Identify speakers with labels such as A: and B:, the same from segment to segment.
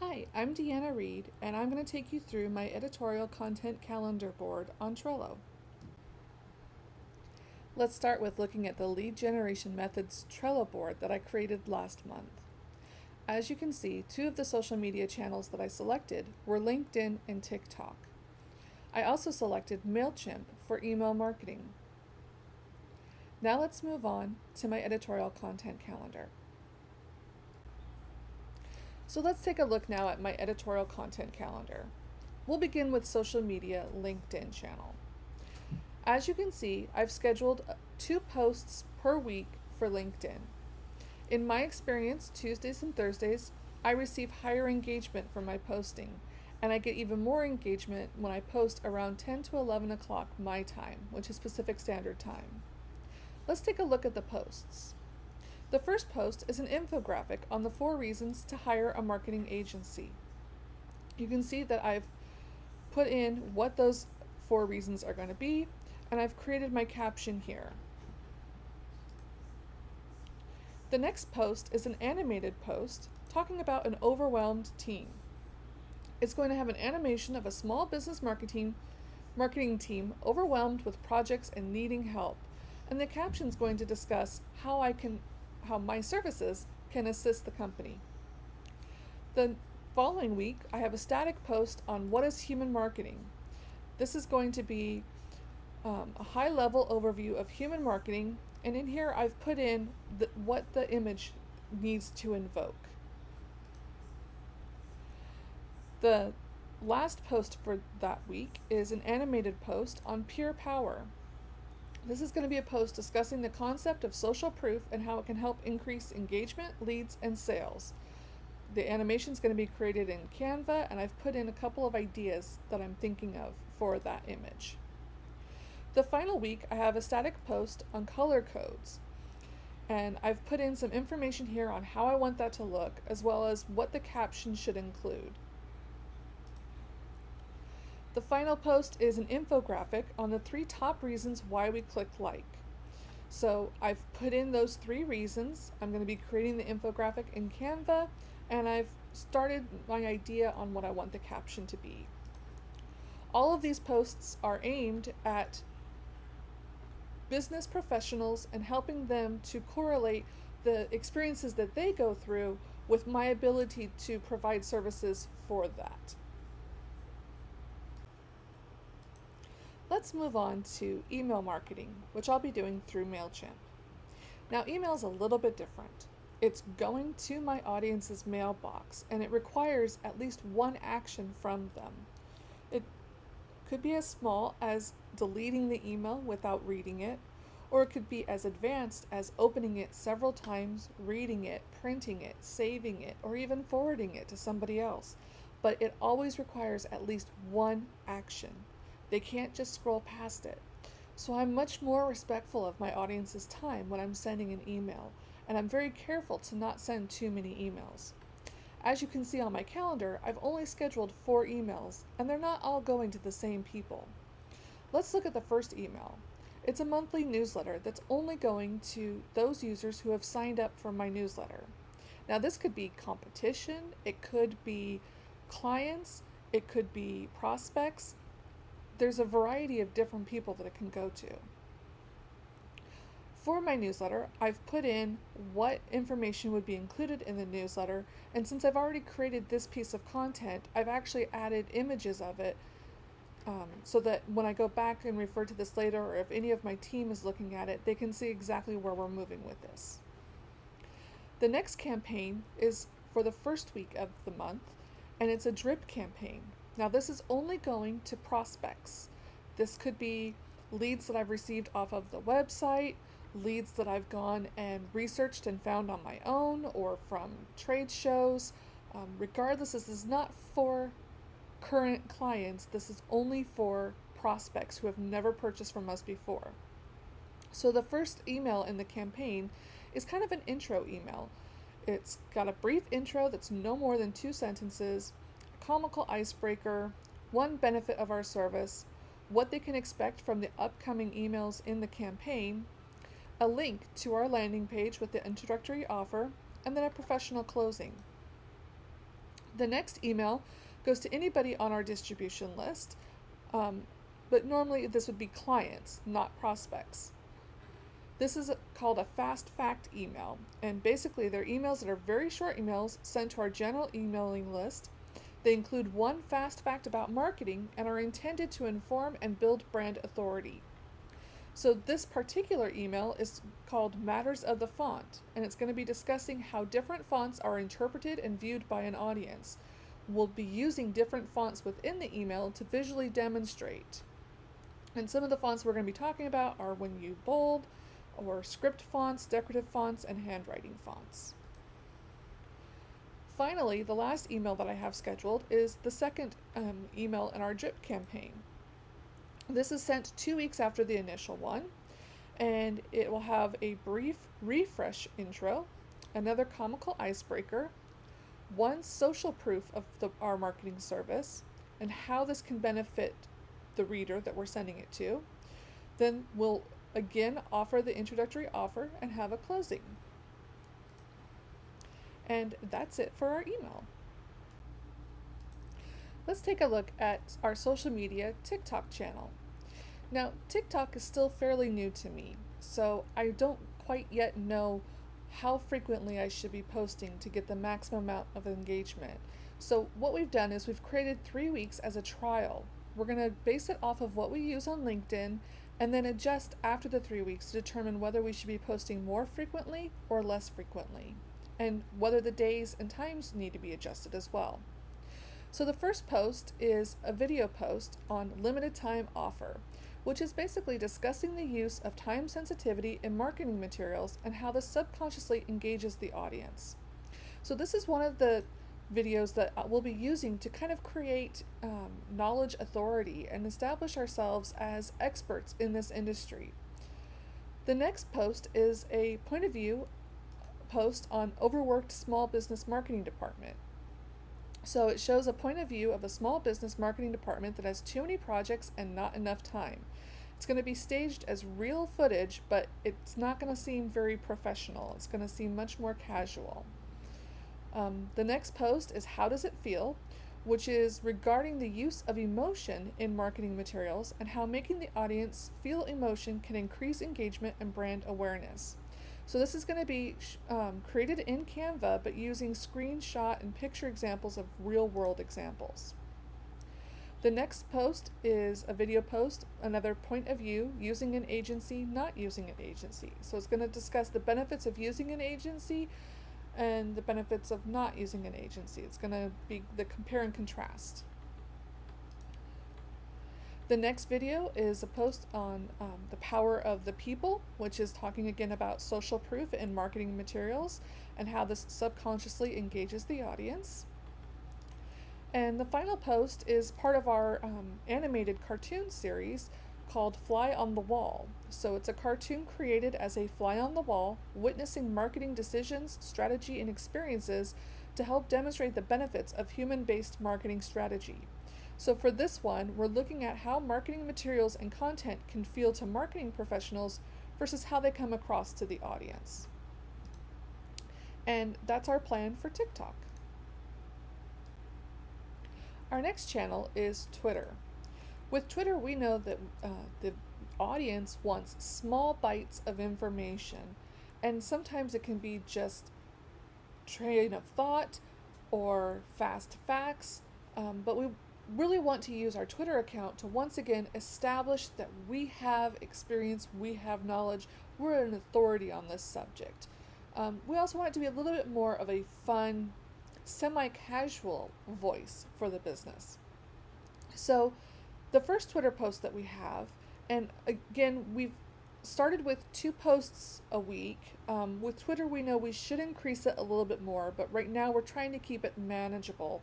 A: Hi, I'm Deanna Reed, and I'm going to take you through my editorial content calendar board on Trello. Let's start with looking at the lead generation methods Trello board that I created last month. As you can see, two of the social media channels that I selected were LinkedIn and TikTok. I also selected MailChimp for email marketing. Now let's move on to my editorial content calendar. So let's take a look now at my editorial content calendar. We'll begin with social media LinkedIn channel. As you can see, I've scheduled 2 posts per week for LinkedIn. In my experience, Tuesdays and Thursdays, I receive higher engagement from my posting, and I get even more engagement when I post around 10 to 11 o'clock my time, which is Pacific Standard Time. Let's take a look at the posts. The first post is an infographic on the 4 reasons to hire a marketing agency. You can see that I've put in what those 4 reasons are going to be, and I've created my caption here. The next post is an animated post talking about an overwhelmed team. It's going to have an animation of a small business marketing team overwhelmed with projects and needing help, and the caption is going to discuss how my services can assist the company. The following week, I have a static post on what is human marketing. This is going to be a high-level overview of human marketing, and in here I've put in what the image needs to invoke. The last post for that week is an animated post on pure power. This is going to be a post discussing the concept of social proof and how it can help increase engagement, leads, and sales. The animation is going to be created in Canva, and I've put in a couple of ideas that I'm thinking of for that image. The final week, I have a static post on color codes, and I've put in some information here on how I want that to look, as well as what the caption should include. The final post is an infographic on the 3 top reasons why we click like. So I've put in those 3 reasons. I'm going to be creating the infographic in Canva, and I've started my idea on what I want the caption to be. All of these posts are aimed at business professionals and helping them to correlate the experiences that they go through with my ability to provide services for that. Let's move on to email marketing, which I'll be doing through MailChimp. Now, email is a little bit different. It's going to my audience's mailbox, and it requires at least one action from them. It could be as small as deleting the email without reading it, or it could be as advanced as opening it several times, reading it, printing it, saving it, or even forwarding it to somebody else. But it always requires at least one action. They can't just scroll past it. So I'm much more respectful of my audience's time when I'm sending an email, and I'm very careful to not send too many emails. As you can see on my calendar, I've only scheduled 4 emails, and they're not all going to the same people. Let's look at the first email. It's a monthly newsletter that's only going to those users who have signed up for my newsletter. Now, this could be competition, it could be clients, it could be prospects. There's a variety of different people that it can go to. For my newsletter, I've put in what information would be included in the newsletter, and since I've already created this piece of content, I've actually added images of it so that when I go back and refer to this later, or if any of my team is looking at it, they can see exactly where we're moving with this. The next campaign is for the first week of the month, and it's a drip campaign. Now, this is only going to prospects. This could be leads that I've received off of the website, leads that I've gone and researched and found on my own, or from trade shows. Regardless, this is not for current clients. This is only for prospects who have never purchased from us before. So the first email in the campaign is kind of an intro email. It's got a brief intro that's no more than 2 sentences, a comical icebreaker, one benefit of our service, what they can expect from the upcoming emails in the campaign, a link to our landing page with the introductory offer, and then a professional closing. The next email goes to anybody on our distribution list, but normally this would be clients, not prospects. This is called a fast fact email, and basically they're emails that are very short emails sent to our general emailing list. They include one fast fact about marketing and are intended to inform and build brand authority. So this particular email is called Matters of the Font, and it's going to be discussing how different fonts are interpreted and viewed by an audience. We'll be using different fonts within the email to visually demonstrate. And some of the fonts we're going to be talking about are when you bold, or script fonts, decorative fonts, and handwriting fonts. Finally, the last email that I have scheduled is the second email in our drip campaign. This is sent 2 weeks after the initial one, and it will have a brief refresh intro, another comical icebreaker, one social proof of our marketing service, and how this can benefit the reader that we're sending it to. Then we'll again offer the introductory offer and have a closing. And that's it for our email. Let's take a look at our social media TikTok channel. Now, TikTok is still fairly new to me, so I don't quite yet know how frequently I should be posting to get the maximum amount of engagement. So what we've done is we've created 3 weeks as a trial. We're going to base it off of what we use on LinkedIn and then adjust after the 3 weeks to determine whether we should be posting more frequently or less frequently, and whether the days and times need to be adjusted as well. So the first post is a video post on limited time offer, which is basically discussing the use of time sensitivity in marketing materials and how this subconsciously engages the audience. So this is one of the videos that we'll be using to kind of create knowledge authority and establish ourselves as experts in this industry. The next post is a point of view post on overworked small business marketing department. So it shows a point of view of a small business marketing department that has too many projects and not enough time. It's going to be staged as real footage, but it's not going to seem very professional. It's going to seem much more casual. The next post is How Does It Feel?, which is regarding the use of emotion in marketing materials and how making the audience feel emotion can increase engagement and brand awareness. So this is going to be created in Canva, but using screenshot and picture examples of real-world examples. The next post is a video post, another point of view, using an agency, not using an agency. So it's going to discuss the benefits of using an agency and the benefits of not using an agency. It's going to be the compare and contrast. The next video is a post on the power of the people, which is talking again about social proof in marketing materials and how this subconsciously engages the audience. And the final post is part of our animated cartoon series called Fly on the Wall. So it's a cartoon created as a fly on the wall, witnessing marketing decisions, strategy, and experiences to help demonstrate the benefits of human-based marketing strategy. So for this one, we're looking at how marketing materials and content can feel to marketing professionals versus how they come across to the audience. And that's our plan for TikTok. Our next channel is Twitter. With Twitter, we know that the audience wants small bites of information, and sometimes it can be just train of thought or fast facts, but we really want to use our Twitter account to once again establish that we have experience, we have knowledge, we're an authority on this subject. We also want it to be a little bit more of a fun, semi-casual voice for the business. So the first Twitter post that we have, and again, we've started with 2 posts a week. With Twitter, we know we should increase it a little bit more, but right now we're trying to keep it manageable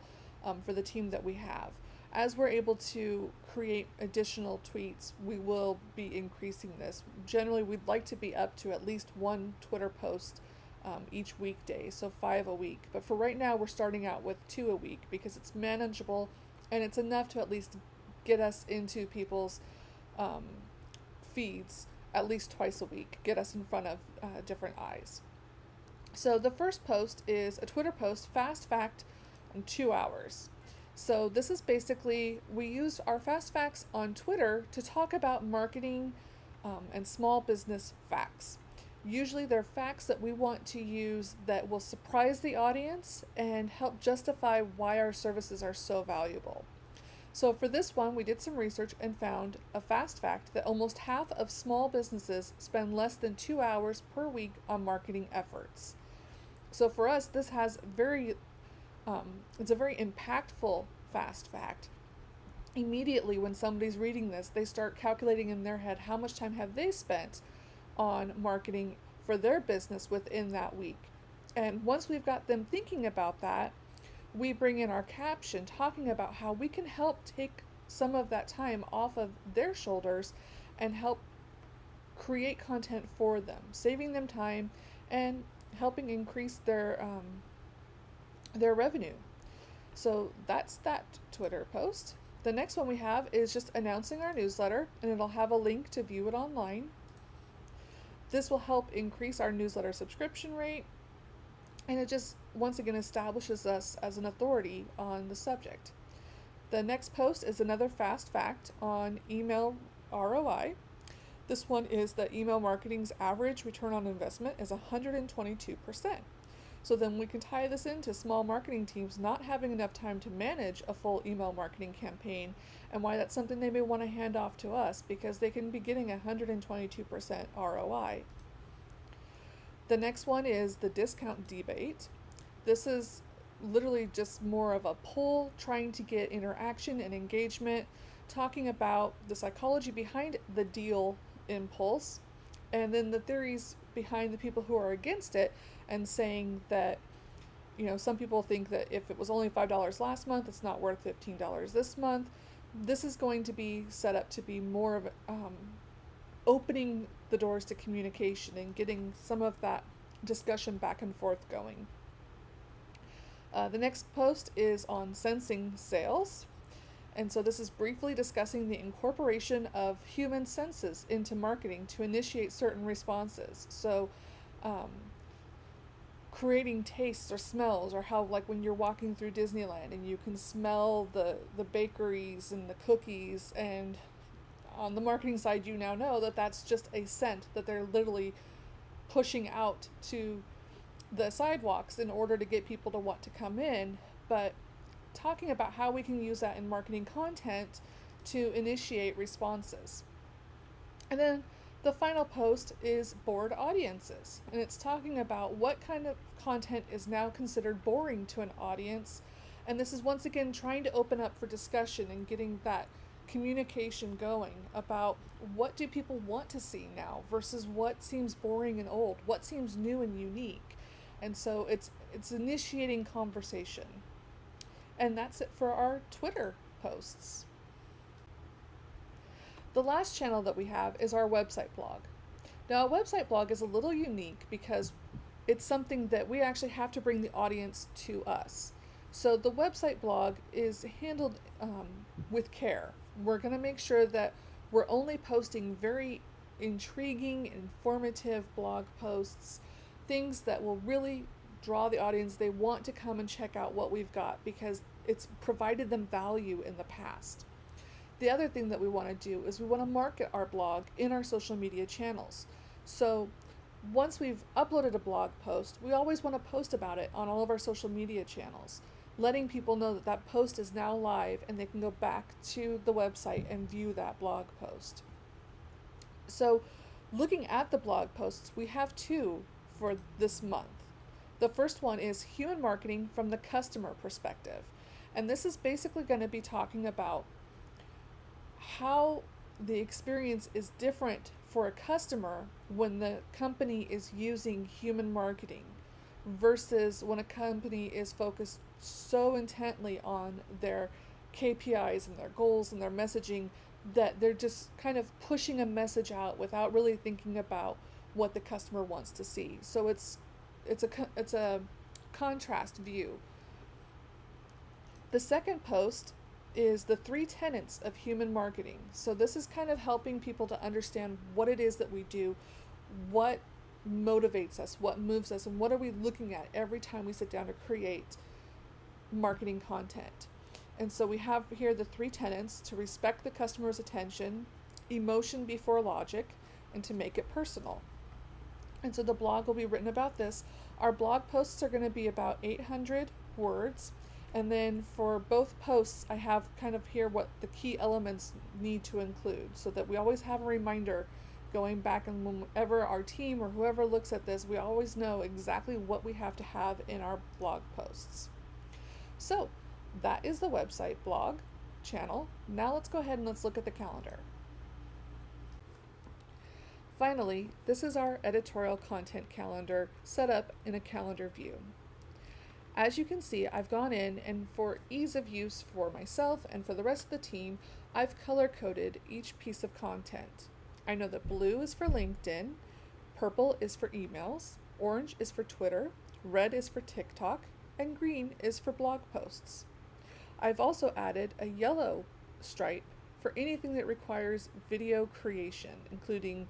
A: for the team that we have. As we're able to create additional tweets, we will be increasing this. Generally, we'd like to be up to at least 1 Twitter post each weekday, so 5 a week. But for right now, we're starting out with 2 a week because it's manageable and it's enough to at least get us into people's feeds at least twice a week, get us in front of different eyes. So the first post is a Twitter post, Fast Fact in 2 hours. So this is basically, we use our fast facts on Twitter to talk about marketing and small business facts. Usually they're facts that we want to use that will surprise the audience and help justify why our services are so valuable. So for this one, we did some research and found a fast fact that almost half of small businesses spend less than 2 hours per week on marketing efforts. So for us, this has it's a very impactful fast fact. Immediately when somebody's reading this, they start calculating in their head how much time have they spent on marketing for their business within that week. And once we've got them thinking about that, we bring in our caption talking about how we can help take some of that time off of their shoulders and help create content for them, saving them time and helping increase their revenue. So that's that Twitter post. The next one we have is just announcing our newsletter, and it'll have a link to view it online. This will help increase our newsletter subscription rate, and it just once again establishes us as an authority on the subject. The next post is another fast fact on email ROI. This one is that email marketing's average return on investment is 122%. So then we can tie this into small marketing teams not having enough time to manage a full email marketing campaign, and why that's something they may want to hand off to us because they can be getting 122% ROI. The next one is the discount debate. This is literally just more of a poll trying to get interaction and engagement, talking about the psychology behind the deal impulse, and then the theories behind the people who are against it, and saying that, some people think that if it was only $5 last month, it's not worth $15 this month. This is going to be set up to be more of opening the doors to communication and getting some of that discussion back and forth going. The next post is on sensing sales. And so this is briefly discussing the incorporation of human senses into marketing to initiate certain responses. So creating tastes or smells, or how like when you're walking through Disneyland and you can smell the bakeries and the cookies, and on the marketing side you now know that that's just a scent that they're literally pushing out to the sidewalks in order to get people to want to come in, but talking about how we can use that in marketing content to initiate responses. And then the final post is bored audiences, and it's talking about what kind of content is now considered boring to an audience, and this is once again trying to open up for discussion and getting that communication going about what do people want to see now versus what seems boring and old, what seems new and unique. And so it's initiating conversation. And that's it for our Twitter posts. The last channel that we have is our website blog. Now, a website blog is a little unique because it's something that we actually have to bring the audience to us. So the website blog is handled with care. We're going to make sure that we're only posting very intriguing, informative blog posts, things that will really draw the audience. They want to come and check out what we've got because it's provided them value in the past. The other thing that we want to do is we want to market our blog in our social media channels. So once we've uploaded a blog post, we always want to post about it on all of our social media channels, letting people know that that post is now live and they can go back to the website and view that blog post. So looking at the blog posts, we have two for this month. The first one is human marketing from the customer perspective. And this is basically going to be talking about how the experience is different for a customer when the company is using human marketing versus when a company is focused so intently on their KPIs and their goals and their messaging that they're just kind of pushing a message out without really thinking about what the customer wants to see. So it's a contrast view. The second post is the 3 tenets of human marketing. So this is kind of helping people to understand what it is that we do, what motivates us, what moves us, and what are we looking at every time we sit down to create marketing content. And so we have here the three tenets: to respect the customer's attention, emotion before logic, and to make it personal. And so the blog will be written about this. Our blog posts are going to be about 800 words. And then for both posts, I have kind of here what the key elements need to include so that we always have a reminder going back, and whenever our team or whoever looks at this, we always know exactly what we have to have in our blog posts. So that is the website, blog, channel. Now let's go ahead and let's look at the calendar. Finally, this is our editorial content calendar set up in a calendar view. As you can see, I've gone in, and for ease of use for myself and for the rest of the team, I've color coded each piece of content. I know that blue is for LinkedIn, purple is for emails, orange is for Twitter, red is for TikTok, and green is for blog posts. I've also added a yellow stripe for anything that requires video creation, including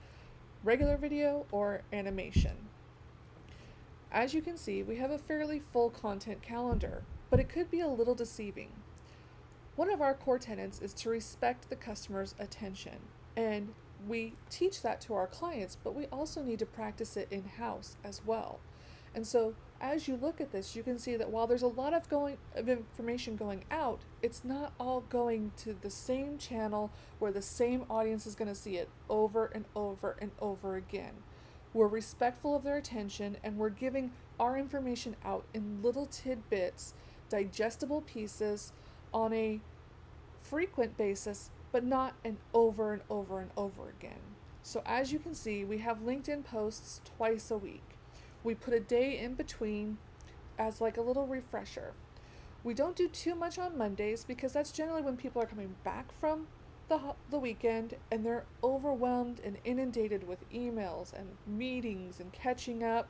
A: regular video or animation. As you can see, we have a fairly full content calendar, but it could be a little deceiving. One of our core tenets is to respect the customer's attention, and we teach that to our clients, but we also need to practice it in-house as well. And so as you look at this, you can see that while there's a lot of information going out, it's not all going to the same channel where the same audience is going to see it over and over and over again. We're respectful of their attention, and we're giving our information out in little tidbits, digestible pieces on a frequent basis, but not an over and over and over again. So as you can see, we have LinkedIn posts twice a week. We put a day in between as like a little refresher. We don't do too much on Mondays because that's generally when people are coming back from the weekend and they're overwhelmed and inundated with emails and meetings and catching up.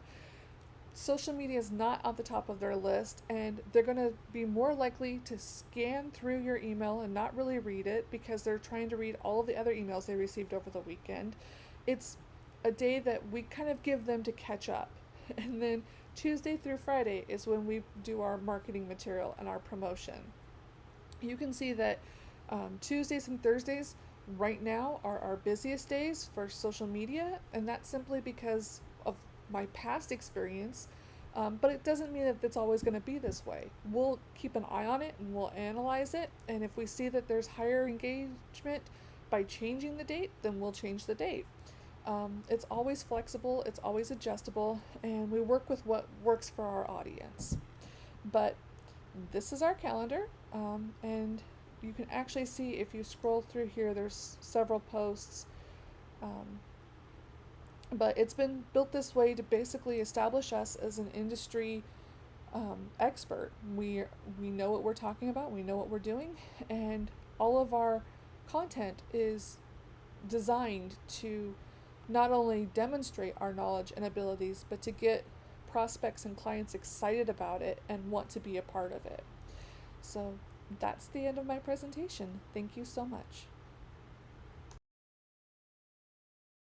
A: Social media is not at the top of their list, and they're going to be more likely to scan through your email and not really read it because they're trying to read all of the other emails they received over the weekend. It's a day that we kind of give them to catch up. And then Tuesday through Friday is when we do our marketing material and our promotion. You can see that Tuesdays and Thursdays right now are our busiest days for social media, and that's simply because of my past experience, but it doesn't mean that it's always going to be this way. We'll keep an eye on it and we'll analyze it, and if we see that there's higher engagement by changing the date, then we'll change the date. It's always flexible, it's always adjustable, and we work with what works for our audience. But this is our calendar, and you can actually see if you scroll through here, there's several posts. But it's been built this way to basically establish us as an industry expert. We know what we're talking about, we know what we're doing, and all of our content is designed to not only demonstrate our knowledge and abilities, but to get prospects and clients excited about it and want to be a part of it. So that's the end of my presentation. Thank you so much.